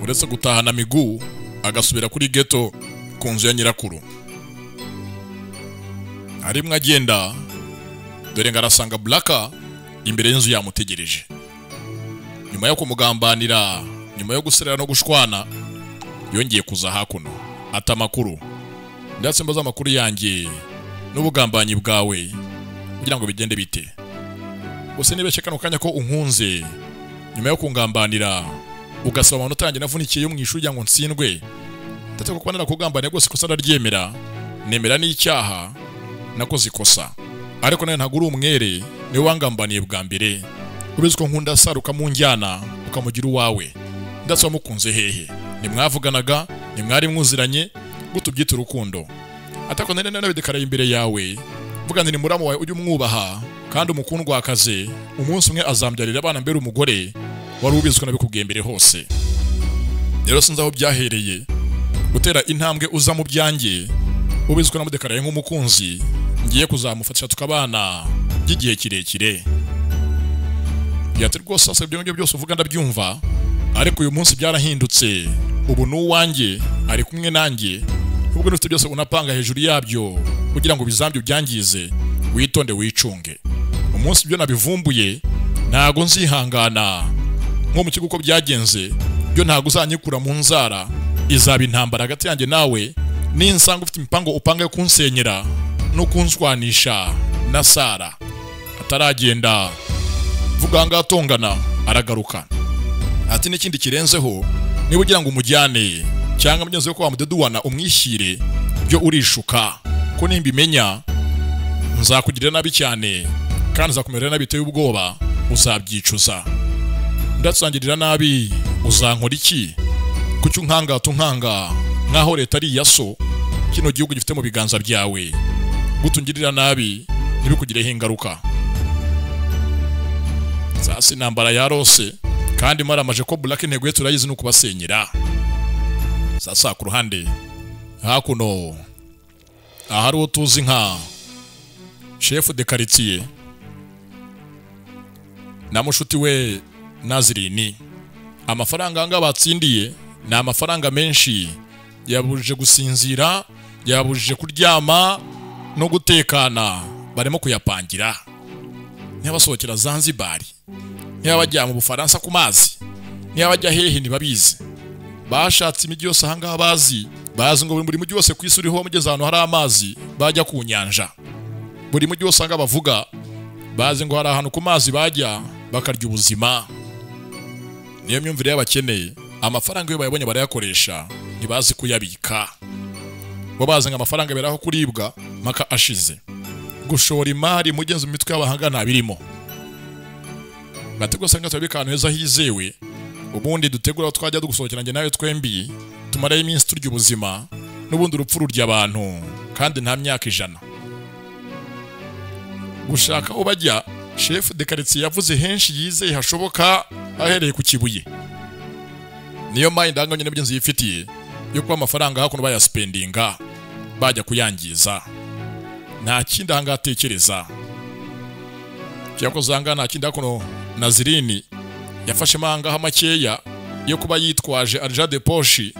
uretse gutahana migu agasubira kuri ghetto ku nzu ya nyirakuru arimwe agenda dore ngarasanga Blaka imbere y'inzu yamutegereje nyuma yo kumugambanira nyuma yo guserera no gushwana yongeye kuza hakuno atamakuru ndetse mbaza amakuru yanjye n'ubugambanyi bwawe kugira ngo bigende bite gusa nibeshye kano kanya ko unkunze nyuma yo kungambanira ugasaba amanota yanjye navunikiye yo mu ishuri kugira ngo ntsindwe, ndetse kuko narakugambaniye rwose ikosa ndaryemera, nemera n'icyaha nakoze ikosa, ariko nawe ntabwo uri umwere, niwe wangambaniye bwa mbere, ubizi ko nkunda Sara ukamunjyana ukamugira uwawe, ndetse wamukunze hehe? Nimwavuganaga, nimwari mwuziranye, gute ubyita urukundo? Atako nene nabidekaraye imbere yawe, vuga nti ni muramu wawe ujye umwubaha kandi umukundwakaze, umunsi umwe azambyarira abana mbere umugore, wari ubizi ko nabikubwiye mbere hose. Rero sinzi aho byahereye gutera intambwe uza mu byanjye, ubizi ko namudekaraye nk'umukunzi, ngiye kuzamufatisha tukabana by'igihe kirekire. Yati rwose sasa ibyo byose uvuga ndabyumva, ariko uyu munsi byarahindutse, ubu n'uwanjye ari kumwe nanjye, ubwo n'ufite byose unapanga hejuru yabyo kugira ngo bizambye byangize, witonde wicunge. Umunsi byo nabivumbuye ntago nzihangana, nko mu kigo uko byagenze byo ntago uzanyikura mu nzara, izaba intambara hagati yanjye nawe, ninsanga ufite imipango upanga yo kunsenyera no kunshwanisha na Sara. Ataragenda vuga ngatongana aragaruka ati n'ikindi kirenzeho, niba ugira ngo umujyane cyangwa mugenzi we ko wamudeduwana umwishyire, byo urishuka ko nimbimenya nzakugirira nabi cyane kandi nzakumerera nabi biteye ubwoba, uzabyicuza. Ndatsangirira nabi uzankora iki? Kucyo unkanga nkaho leta ari yaso, kino gihugu gifite mu biganza byawe, gutungirira nabi ntibikugireho ingaruka. Sasa intambara yarose kandi maramaje ko Black intego ye turayizi no kubasenyera. Sasa ku ruhande hakuno ahari utuzi nka chef de quartier na mushuti we Nazirini, amafaranga anga batsindiye na amafaranga menshi, yabujije gusinzira, yabujije kuryama no gutekana, barimo kuyapangira. Nyabasohokera Zanzibar, nyabajya mu Bufaransa ku mazi, nyabajya hehe ntibabizi, bashatse imijyi yose ahanga bazi ngo buri mujyi wose ku isi uriho mugeze ahantu hari amazi bajya ku nyanja, buri mujyi wose anga bavuga bazi ngo hari ahantu ku mazi bajya bakarya ubuzima. Niyo myumvire y'abakeneye, amafaranga yo bayabonye barayakoresha, ntibazi kuyabika, bo bazi ngo amafaranga beraho kuribwa maka ashize. Gushora imari mugenzi mu mitwe y'abahanga ntabirimo. Bategwa sanga twabika ahantu heza hizewe, ubundi dutegura twajya dugusohokera njye nawe twembi, tumaraye iminsi turya ubuzima, n'ubundi urupfu rurya abantu kandi nta myaka 100. Gushaka aho bajya, chef de quartier yavuze henshi yizeye hashoboka ahereye ku Kibuye. Niyo mind anganye n'abagenzi yifitiye yo kuba amafaranga hakuno bayaspendinga bajya kuyangiza, nta kindi hangatekereza. Cyako zanga nta kindi hakuno Nazirini yafashe manga makeya yo kuba yitwaje argent de poche,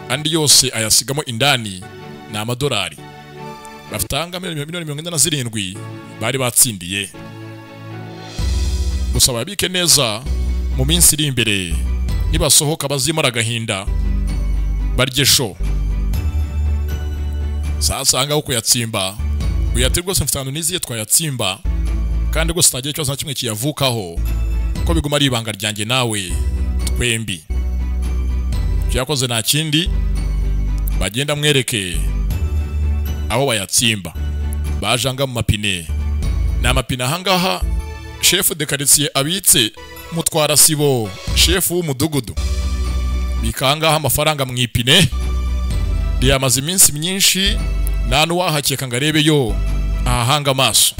andi yose ayasigamo indani na amadolari. Bafitanga $147 bari batsindiye. Gusa babike neza mu minsi iri imbere, nibasohoka bazimara gahinda barye show. Sasa anga uko yatsimba uyatirwa se mfitano niziye twayatsimba, kandi gose tagiye cyo kimwe kiyavukaho ko biguma ari ibanga ryanjye nawe twembi. Cyakoze nta kindi, bagenda mwereke aho bayatsimba, bajanga mu mapine n'amapine ahangaha. Chef de quartier abitse mutwara sibo, chef w'umudugudu, bikangaha amafaranga mwipine yamaze iminsi myinshi, nta nuwahakeka ngo arebe yo ahanga amaso.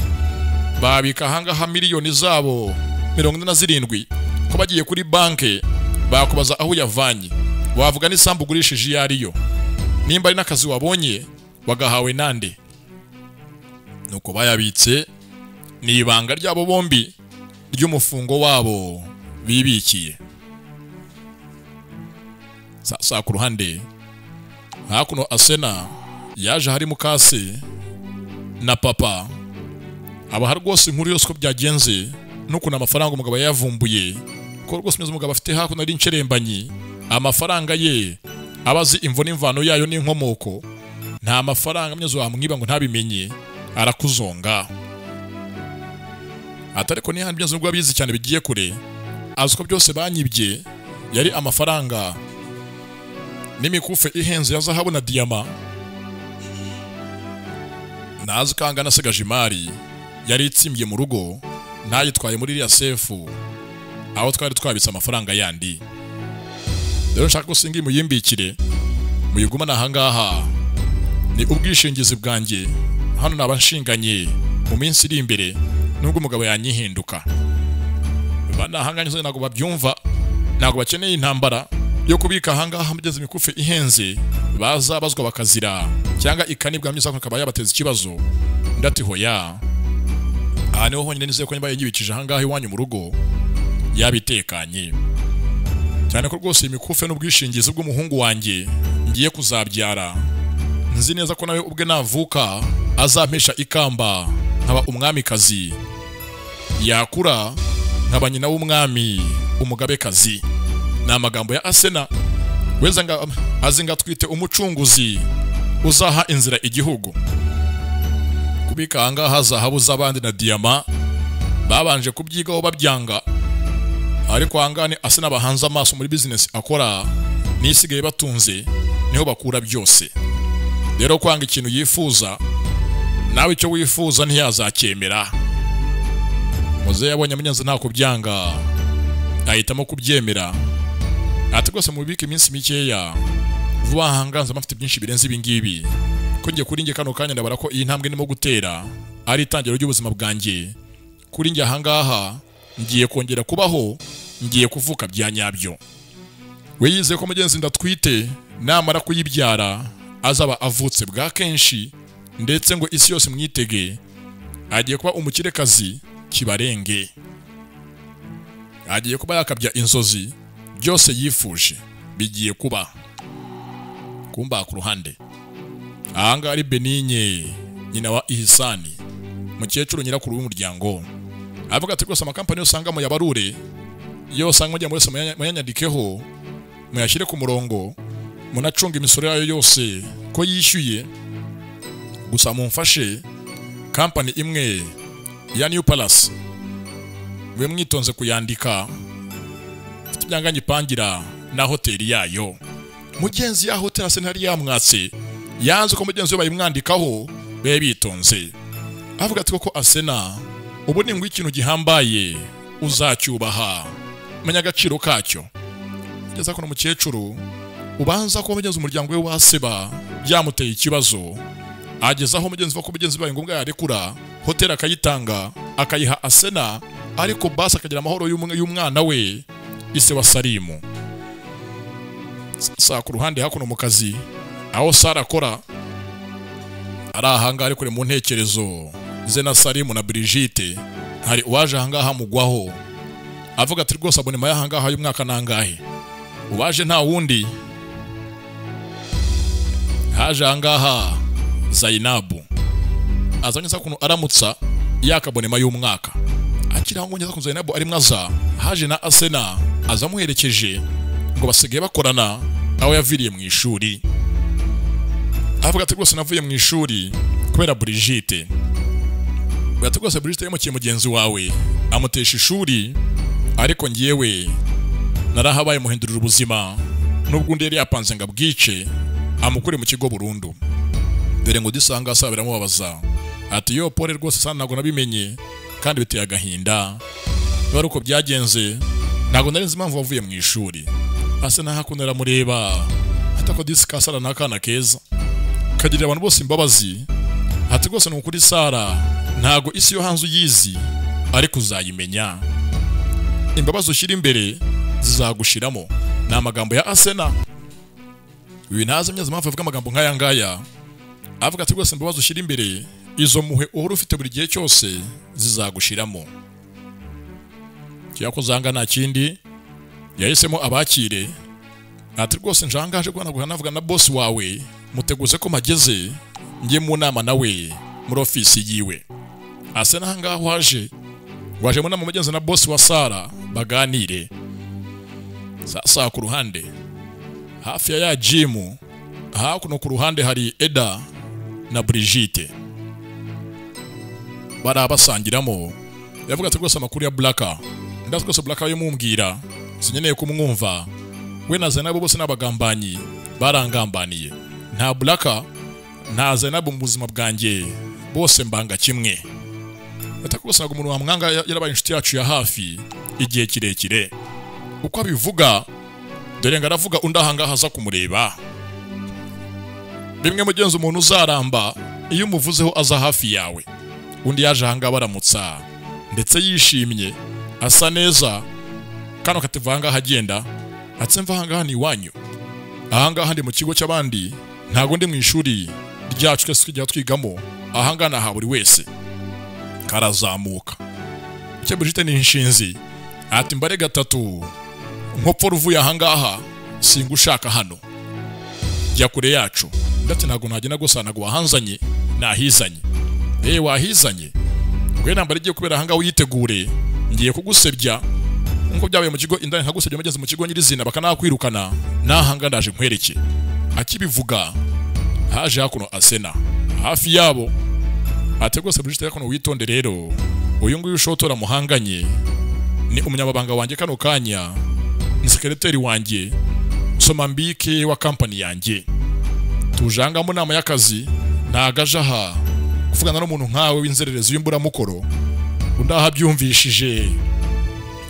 Babika hangaha miliyoni zabo 47 ko bagiye kuri banke, bakubaza aho yavanye, wavuga n'isambu ugurishije yariyo, nimba ari n'akazi wabonye wagahawe nande. Nuko bayabitse ni ibanga ryabo bombi ry'umufungo wabo bibikiye. Sasa ku ruhande hakuno Asena yaje hari mukase na papa, aba har rwose inkuru yose ko byagenze nuko amafaranga umugabo yavumbuye ko rwose neza umugabo afite hakuno ari incerembanyi, amafaranga ye abazi imvo n'imvano yayo n'inkomoko, nta mafaranga myezo wamwiba ngo ntabimenye arakuzonga. Atariko ni handi byazo ngo abizi cyane bigiye kure, azuko byose banyibye yari amafaranga n'imikufe ihenze ya zahabu na diyama. Nazi kanga nasigaje imari yari itsimbye mu rugo ntayitwaye muri iriya sefu aho twari twabitse amafaranga yandi. Rero nshaka gusinga muyimbikire muyigumana ahangaha, ni ubwishingizi bwanjye hano nabanshinganye mu minsi iri imbere nubwo umugabo yanyihinduka. Bana ahanganye ntabwo babyumva, ntabwo bakeneye intambara yo kubika ahangaha mugeze imikufe ihenze bazabazwa bakazira cyangwa ikanibwa myisa akaba yabateza ikibazo. Ndati hoya, aha niho honyine nizeye ko nyimba yibikije ahangaha iwanyu mu rugo yabitekanye, cyane ko rwose imikufe n'ubwishingizi bw'umuhungu wanjye ngiye kuzabyara. Nzi neza ko nawe ubwe navuka azampesha ikamba nkaba umwamikazi, yakura nkaba nyina w'umwami umugabekazi. Ni amagambo ya Asena weza azinga twite umucunguzi uzaha inzira igihugu. Kubika ahangaha zahabu z'abandi na diyama babanje kubyigaho babyanga, ariko ahangane Asena bahanze amaso muri business akora nisigaye batunze niho bakura byose. Rero kwanga ikintu yifuza nawe icyo wifuza ntiyazakemera. Muze yabonye amenyanze nta kubyanga ahitamo kubyemera. Ati rwose mubike iminsi mikeya vuba ahanganza mafite byinshi birenze ibi ngibi, ko ngiye kuri nge kano kanya ndabara ko iyi ntambwe ndimo gutera ari itangiro ry'ubuzima bwanjye. Kuri nge ahangaha ngiye kongera kubaho, ngiye kuvuka bya nyabyo. We yizeye ko mugenzi ndatwite namara kuyibyara azaba avutse bwa kenshi, ndetse ngo isi yose mwitege agiye kuba umukirekazi kibarenge. Agiye kuba yakabya inzozi byose yifuje bigiye kuba. Kumba ku ruhande ahanga ari Beninye nyina wa Ihsani, mukecuru nyirakuru w'umuryango, avuga ati rwose amakampani yosanga mu yabarure yosanga mujya mwese muyanyandikeho muyashyire ku murongo, munacunga imisoro yayo yose ko yishyuye. Gusa mumfashe kampani imwe ya New Palace mwe mwitonze kuyandika, byanganye pangira na hoteli yayo. Mugenzi ya hoteli Asena yamwatse yanze ko mugenzi we bayimwandikaho be bitonze. Avuga ati ko Asena ubu ni ngo ikintu gihambaye uzacyubaha, menya agaciro kacyo. Ngeza ko n'umukecuru ubanza ko mugenzi umuryango we waseba byamuteye ikibazo, agezaho mugenzi ko mugenzi baye ngombwa yarekura hoteli akayitanga akayiha Asena, ariko basa akagira amahoro y'umwana we ise wa Salimu. Sa ku ruhande hakuno mu kazi aho Sara akora ari ahanga ari kure mu ntekerezo ze na Salimu na Brigitte, hari uwaje ahangaha mugwaho avuga ati rwose abonema y'ahangaha y'umwaka nangahe. Uwaje nta wundi, haje ahangaha Zainabu azanye sa kuno aramutsa yakabonema y'umwaka. Akira ngo ngeza ku Zainabu ari mwaza, haje na Asena azamuherekeje ngo basigaye bakorana aho yaviriye mu ishuri. Avuga ati rwose navuye mu ishuri kubera Brigitte. Ati rwose Brigitte yamukiye mugenzi wawe amutesha ishuri, ariko ngiyewe narahabaye muhindurira ubuzima nubwo undi yari yapanze ngo abwice amukure mu kigo burundu. Dore ngo disanga asabira mu babaza ati yo pole rwose sana ntago nabimenye kandi biteye agahinda. Bari uko byagenze ntago nari nzi impamvu wavuye mu ishuri. Asena hakunera mureba atako disikasara nakana keza kagirira abantu bose imbabazi. Ati rwose n'ukuri Sara ntago isi yo hanze uyizi ariko uzayimenya, imbabazi ushyira imbere zizagushiramo. Ni amagambo ya Asena. Uyu ntazi myaza mpamvu avuga amagambo nk'aya ngaya. Avuga ati rwose imbabazi ushyira imbere izo muhe uhora ufite buri gihe cyose zizagushiramo. Cyako zanga nta kindi yahisemo abakire. Ati rwose njangaje ko navuga na boss wawe muteguze ko mageze ngiye mu nama nawe muri ofisi yiwe. Asena hangaho waje mu nama mugenzi na boss wa Sara baganire. Sasa ku ruhande hafi ya gym hakuno ku ruhande hari Eda na Brigitte barabasangiramo. Yavuga ati rwose amakuru ya Blacka ndazwose Blacka yo mumbwira sinyeneye kumwumva we na Zainabu bose n'abagambanyi barangambaniye. Nta Buraka nta Zainabu mu buzima bwanjye, bose mbanga kimwe. Atakusaga umuntu wa mwanga yarabaye inshuti yacu ya hafi igihe kirekire. Uko abivuga dore ngaravuga undahanga haza kumureba. Bimwe mugenzi umuntu uzaramba iyo umuvuzeho aza hafi yawe. Undi yaje hanga baramutsa ndetse yishimye asa neza, kano kativanga hagenda atsemva hanga ni wanyu. Ahanga handi mu kigo cy'abandi ntago ndi mu ishuri ryacu twese tujya twigamo. Ahanga na ha buri wese karazamuka. Icyo Brigitte ni inshinzi ati mbare gatatu nkopfo ruvuye ahangaha singushaka hano, jya kure yacu. Ndetse ntago ntagena gusa nago wahanzanye nahizanye. Wahizanye ngwe nambare giye kubera ahanga witegure, ngiye kugusebya nko byabaye mu kigo indani nkagusebya mugeze mu kigo nyirizina bakanakwirukana. Nahanga ndaje nkwereke. Akibivuga haje hakuno Asena hafi yabo ate rwose Brigitte yakuno witonde rero, uyu nguyu ushotora muhanganye ni umunyamabanga wanjye kano kanya, ni sekretari wanjye soma mbike wa company yanjye. Tujanga mu nama y'akazi ntagajaha kuvugana n'umuntu nkawe w'inzererezi w'imbura mukoro. Undaha byumvishije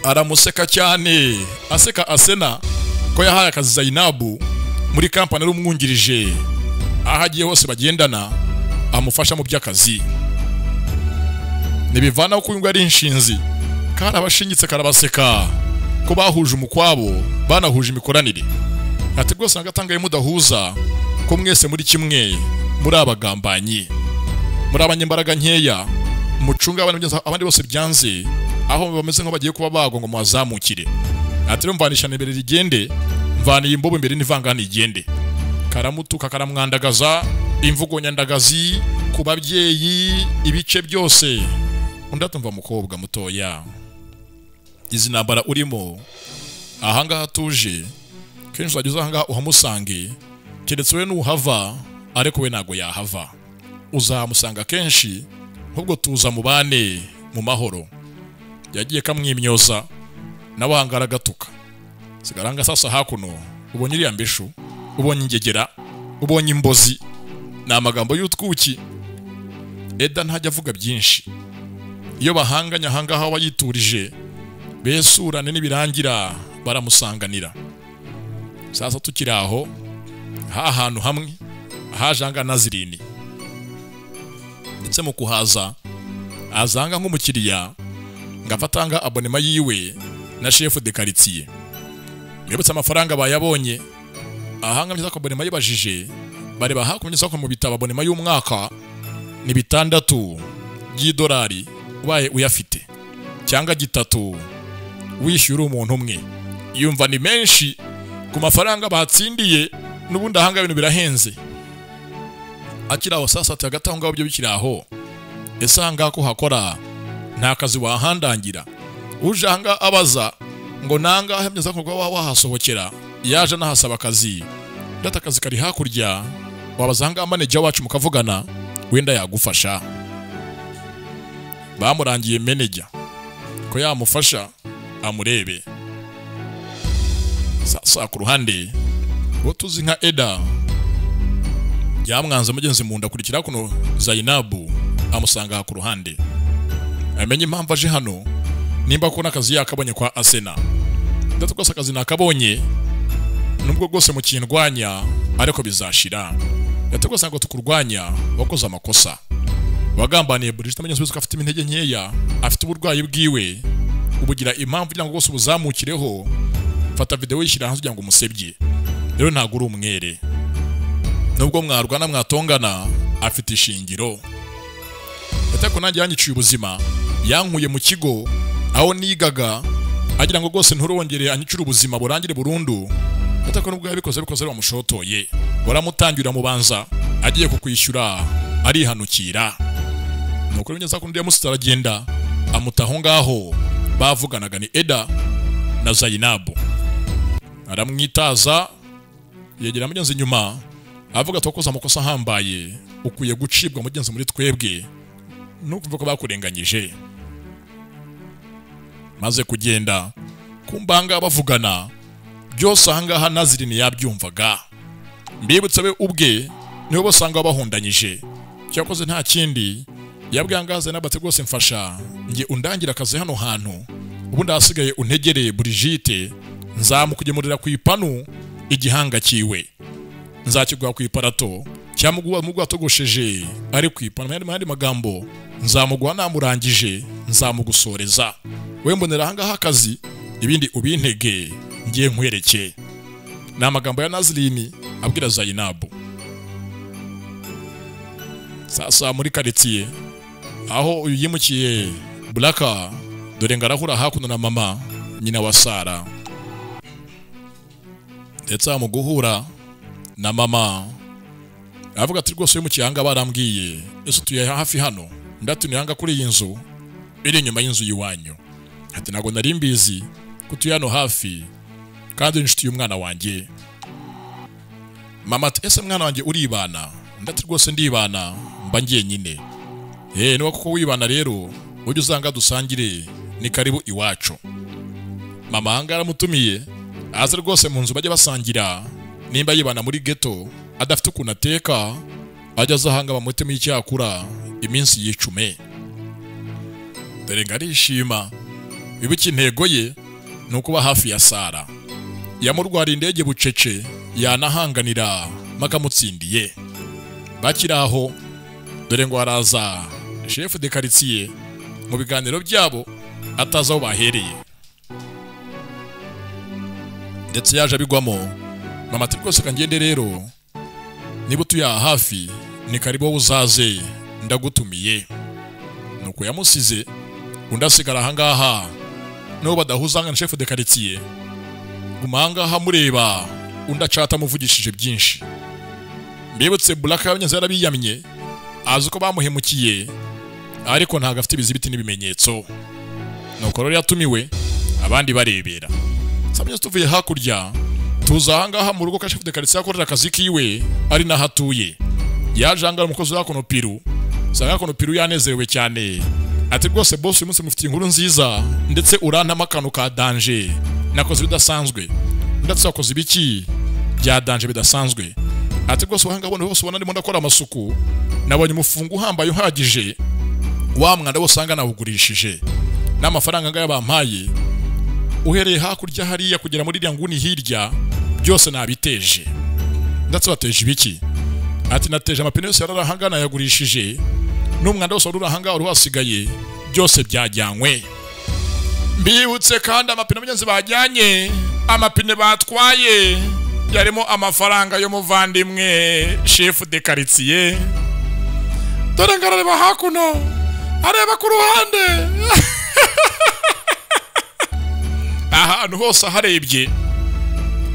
aramuseka cyane, aseka Asena ko yahaye akazi Zainabu muri company rumwungirije. Ahagiye hose bagendana amufasha mu by'akazi. Nibivana ko uyu ari inshinzi karabashinyitse karabaseka ko bahuje umukwabo banahuje imikoranire. Ati rwose nagatangaye mudahuza ko mwese muri kimwe, muri abagambanyi, muri abanyembaraga nkeya, mucunga abandi bose byanze aho bameze nko bagiye kuba bagwa ngo mwazamukire. Ati mvanisha imbere rigende, mvaniye imbobo imbere n'ivangana igende. Karamutuka karamwandagaza imvugo nyandagazi ku babyeyi ibice byose. Undatumva mukobwa mutoya, izi nambara urimo ahanga tuje kenshi uzajya ahanga uhamusange, keretse we nuhava ariko we nago yahava. Uzamusanga kenshi ahubwo tuza mubane mu mahoro. Yagiye kamwimyoza nabangara gatuka sigaranga sasa hakuno. Ubonye iriya mbeshu, ubonye ingegera, ubonye imbozi, na amagambo y'utwuki. Eda ntajya avuga byinshi. Iyo bahanganya ahangaha wayiturije besurane nibirangira baramusanganira. Sasa tukiri aho ahantu hamwe ahajanga Nazirini, ndetse mu kuhaza azanga nk'umukiriya ngafatanga abonema yiwe na chef de quartier. Mwebutse amafaranga bayabonye ahanga myiza ko abonema yibajije bari bahakumye ko mu bitaba abonema y'umwaka ni $6 y'idolari ubaye uyafite, cyangwa 3 wishyura umuntu umwe. Yumva ni menshi ku mafaranga batsindiye, n'ubundi ahanga ibintu birahenze. Akiraho sasa ati hagati aho ngaho byo bikiraho, ese ahanga ko hakora nta kazi wahandangira. Uje ahanga abaza ngo nanga hemyeza ko wahasohokera, yaje nahasaba akazi, data akazi kari hakurya, wabaza ahanga manager wacu mukavugana wenda yagufasha. Bamurangiye manager ko yamufasha amurebe. Sasa ku ruhande wo tuzi nka Eda yamwanza mugenzi munda kurikira kuno Zainabu amusanga ku ruhande. Amenye impamvu aje hano nimba ko nakazi yakabonye kwa Asena. Ndatukose akazi nakabonye nubwo gose mu kindwanya ariko bizashira. Yatukose ngo tukurwanya wakoze amakosa. Wagambaniye Brigitte amenye ko afite intege nkeya, afite uburwayi bwiwe, ubugira impamvu kugira ngo gose buzamukireho. Fata video yishyira hanze kugira ngo umusebye. Rero ntago uri umwere. Nubwo mwarwana mwatongana afite ishingiro. Atako nanjye yanyiciye ubuzima, yankuye mu kigo aho nigaga agira ngo gose nturongere anyicira ubuzima burangire burundu. Atako nubwo yabikoze bamushotoye, waramutangira mubanza agiye kukwishyura arihanukira. Nuko nyeza kundi yamustaragenda amutaho ngaho bavuganaga ni Eda na Zainabu. Aramwitaza yegera mugenzi nyuma avuga tokoza amakosa hambaye, ukuye gucibwa mugenzi muri twebwe nukumva ko bakurenganyije. Maze kugenda kumbanga bavugana byose ahangaha Nazirini yabyumvaga. Mbibutse we ubwe niho basanga bahundanyije. Cyakoze nta kindi yabwangaze nabatse rwose mfasha nge undangira akazi hano hantu, ubundi hasigaye untegereye Brigitte nzamukugemurira ku ipanu igihanga kiwe, nzakigwa ku iparato cyamugwa mu gwatogosheje ari ku ipanu. Yandi magambo nzamugwa namurangije nzamugusoreza, we mbonera ahangaha akazi ibindi ubintege ngiye nkwereke. N'amagambo ya Nazirini abwira Zainabu. Sasa muri quartier aho uyu yimukiye Blaka, dore ngarahura hakuno na mama nyina wa Sara, ndetse mu guhura na mama avuga ati rwose yimukiye hanga barambwiye ese tuye hafi hano, ndatuniye hanga kuri iyi nzu iri inyuma y'inzu yiwanyu. Ati nago nari mbizi kutuye hano hafi kandi inshuti y'umwana wanjye. Mama ati ese mwana wanjye uribana? Ndati rwose ndibana mba ngiye nyine. Niba kuko wibana rero ujye uzanga dusangire ni karibu iwacu. Mama hanga aramutumiye aza rwose mu nzu bajya basangira, nimba yibana muri ghetto adafite ukuntu ateka ajya azahanga bamutemo icyakura iminsi yicume. Dore ngarishima bibuke intego ye nukuba hafi ya Sara, yamurwara indege bucece yanahanganira makamutsindiye. Bakiraho dore ngo haraza chef de quartier mu biganiro byabo ataza aho bahereye, ndetse yaje abigwamo. Mama ati rwose kangende rero niba tuya hafi ni karibu uzaze ndagutumiye. Nuko yamusize undasigara ahangaha no badahuzanga na chef de quartier, gumanga hamureba undacata muvugishije byinshi. Mbibutse Blaka y'abanyazi yarabiyamye azuko bamuhemukiye ariko ntago afite ibizibiti n'ibimenyetso. Nuko rero yatumiwe abandi barebera. Samye tuvuye hakurya tuza ahangaha mu rugo ka chef de quartier akorera akazi kiwe ari nahatuye. Yajanga umukozi wa kono Piru, sanga kono Piru yanezerewe cyane. Ati rwose boss uyu munsi mufitiye inkuru nziza ndetse urantama akantu ka danger nakoze bidasanzwe. Ndetse wakoze ibiki bya danger bidasanzwe? Ati rwose uhanga bone bose ubona ndimo ndakora amasuku, nabonye umufungo uhambaye uhagije wa mwanda wose anga nawugurishije n'amafaranga ngaya bampaye uhereye hakurya hariya kugera muri iriya nguni hirya byose nabiteje. Ndetse wateje ibiki? Ati nateje amapine yose yararahangana yagurishije n'umwanda wose urahanga uruhasigaye byose byajyanywe. Mbibutse kandi amapine abagenzi bajyanye, amapine batwaye yarimo amafaranga yo muvandimwe chef de quartier. Dore ngarareba hakuno areba ku ruhande ahantu hose harebye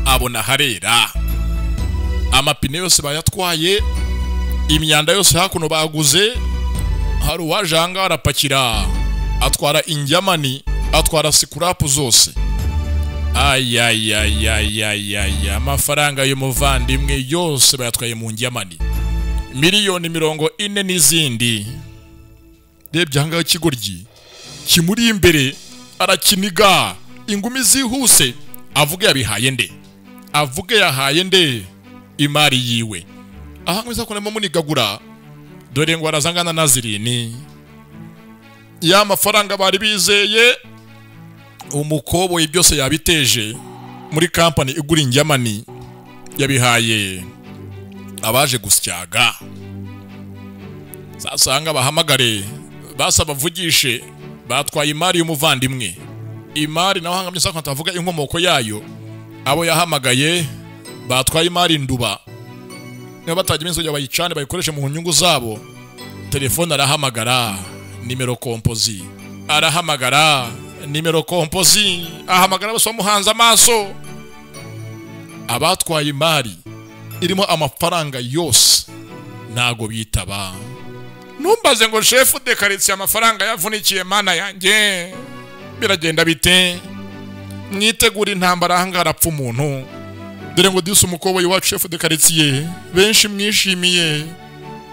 abona harera. Amapine yose bayatwaye, imyanda yose hakuno baguze. Hari uwajanga arapakira atwara injyamani, atwara sikurapu zose. Ayayayayayaya, amafaranga y'umuvandimwe yose bayatwaye mu njyamani, miliyoni 40 n'izindi. Rebye ahangaho ikigoryi kimuri imbere arakiniga ingumi zihuse, avuge yabihaye nde? Avuge yahaye nde imari yiwe? Aha ngwiza kunemo munigagura. Dore ngo arazangana Nazirini ya mafaranga bari bizeye umukobo byose yabiteje muri company igura injyamani, yabihaye abaje gusyaga. Sasanga bahamagare basaba vugishe batwaye imari y'umuvandimwe. Imari naho hangamye sako atavuga inkomoko yayo, abo yahamagaye batwaye imari nduba. Niba bataje iminsi yo bayicane bayikoreshe mu nyungu zabo. Telefone arahamagara nimero kompozi, arahamagara nimero kompozi, ahamagara bose bamuhanze amaso. Abatwaye imari irimo amafaranga yose nago bitaba. Numbaze ngo chef de quartier amafaranga yavunikiye mana yanjye biragenda bite? Mwitegura intambara hanga rapfa umuntu. Dore ngo disi umukoboyi wa chef de quartier benshi mwishimiye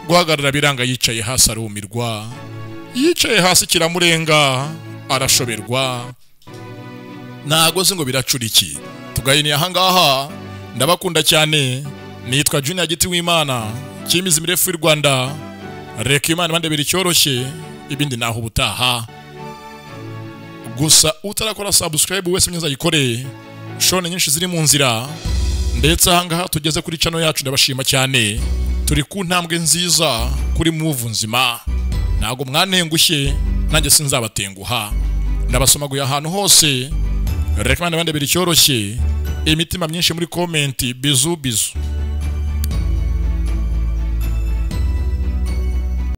guhagarara biranga, yicaye hasi arumirwa, yicaye hasi kiramurenga arashoberwa. Nago ngo biracuriki tugahiniye ahangaha. Ndabakunda cyane, nitwa Junior Giti w'Imana, cyimizi mirefu y'u Rwanda. Reka Imana bandebera icyoroshye, ibindi naho ubutaha. Gusa utarakora subscribe wese mwiza yikore, shone nyinshi ziri mu nzira. Ndetse ahangaha tugeze kuri channel yacu, ndabashima cyane. Turi ku ntambwe nziza kuri move nzima, nago mwanengushye nanjye sinzabatenguha. Ndabasomaguye ahantu hose. Reka Imana bandebera icyoroshye, imitima myinshi muri comment. Bizu bizu.